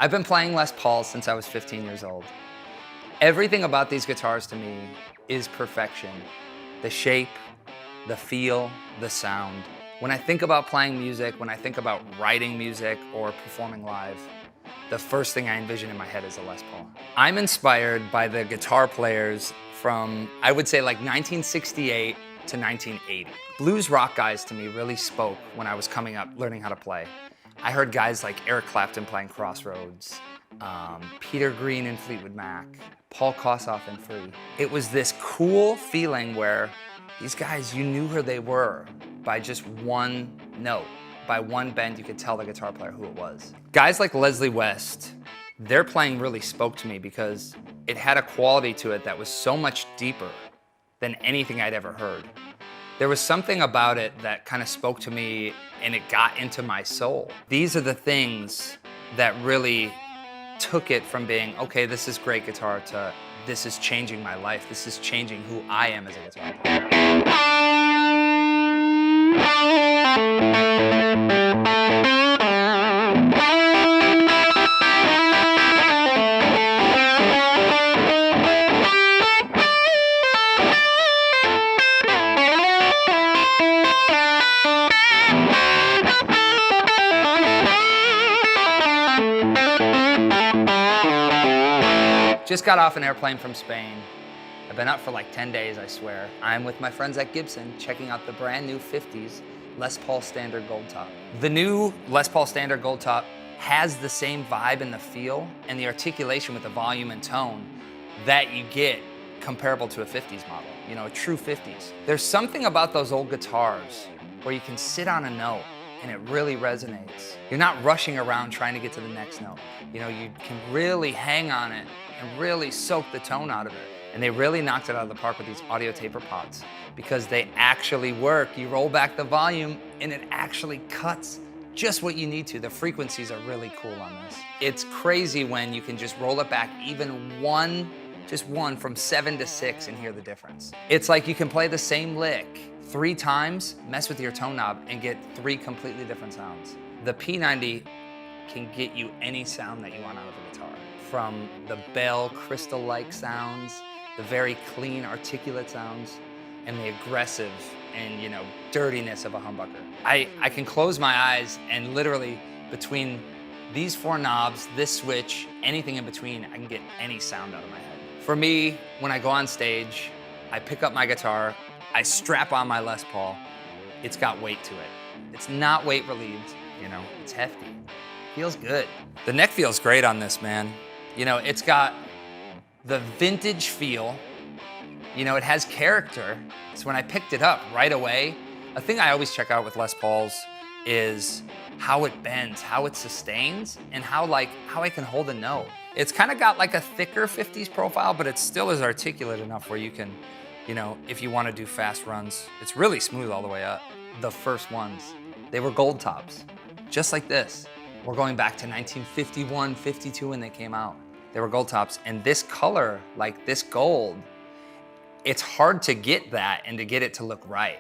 I've been playing Les Pauls since I was 15 years old. Everything about these guitars to me is perfection. The shape, the feel, the sound. When I think about playing music, when I think about writing music or performing live, the first thing I envision in my head is a Les Paul. I'm inspired by the guitar players from, I would say, like 1968 to 1980. Blues rock guys to me really spoke when I was coming up, learning how to play. I heard guys like Eric Clapton playing Crossroads, Peter Green in Fleetwood Mac, Paul Kossoff in Free. It was this cool feeling where these guys, you knew who they were by just one note. By one bend, you could tell the guitar player who it was. Guys like Leslie West, their playing really spoke to me because it had a quality to it that was so much deeper than anything I'd ever heard. There was something about it that kind of spoke to me and it got into my soul. These are the things that really took it from being, okay, this is great guitar, to this is changing my life. This is changing who I am as a guitar player. Just got off an airplane from Spain. I've been up for like 10 days, I swear. I'm with my friends at Gibson checking out the brand new 50s Les Paul Standard Gold Top. The new Les Paul Standard Gold Top has the same vibe and the feel and the articulation with the volume and tone that you get comparable to a 50s model, you know, a true 50s. There's something about those old guitars where you can sit on a note and it really resonates. You're not rushing around trying to get to the next note. You know, you can really hang on it and really soak the tone out of it. And they really knocked it out of the park with these audio taper pods because they actually work. You roll back the volume and it actually cuts just what you need to. The frequencies are really cool on this. It's crazy when you can just roll it back even one, just one from 7 to 6 and hear the difference. It's like you can play the same lick 3 times, mess with your tone knob and get 3 completely different sounds. The P90 can get you any sound that you want out of the guitar. From the bell crystal-like sounds, the very clean articulate sounds, and the aggressive and, you know, dirtiness of a humbucker. I can close my eyes and literally between these 4 knobs, this switch, anything in between, I can get any sound out of my head. For me, when I go on stage, I pick up my guitar, I strap on my Les Paul. It's got weight to it. It's not weight relieved, you know, it's hefty. Feels good. The neck feels great on this, man. You know, it's got the vintage feel. You know, it has character. So when I picked it up right away, a thing I always check out with Les Pauls is how it bends, how it sustains, and how I can hold a note. It's kind of got like a thicker 50s profile, but it still is articulate enough where you can, you know, if you want to do fast runs, it's really smooth all the way up. The first ones, they were gold tops, just like this. We're going back to 1951, 52 when they came out. They were gold tops, and this color, like this gold, it's hard to get that and to get it to look right.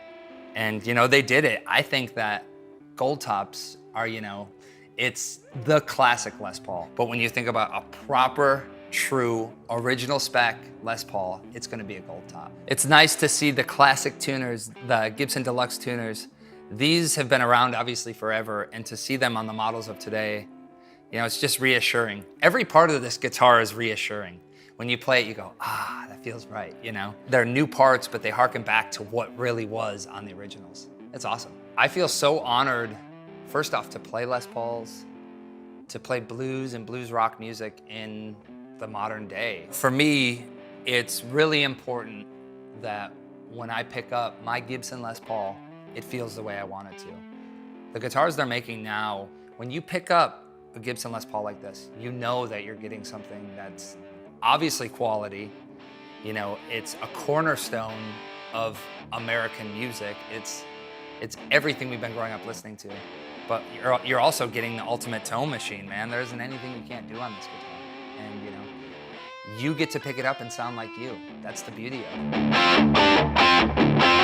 And you know, they did it. I think that gold tops are, you know, it's the classic Les Paul. But when you think about a proper, true, original spec Les Paul, it's gonna be a gold top. It's nice to see the classic tuners, the Gibson Deluxe tuners. These have been around obviously forever, and to see them on the models of today, you know, it's just reassuring. Every part of this guitar is reassuring. When you play it, you go, ah, that feels right, you know? They're new parts, but they harken back to what really was on the originals. It's awesome. I feel so honored, first off, to play Les Pauls, to play blues and blues rock music in the modern day. For me, it's really important that when I pick up my Gibson Les Paul, it feels the way I want it to. The guitars they're making now, when you pick up a Gibson Les Paul like this, you know that you're getting something that's obviously quality. You know, it's a cornerstone of American music. It's everything we've been growing up listening to. But you're also getting the ultimate tone machine, man. There isn't anything you can't do on this guitar. And you know, you get to pick it up and sound like you. That's the beauty of it.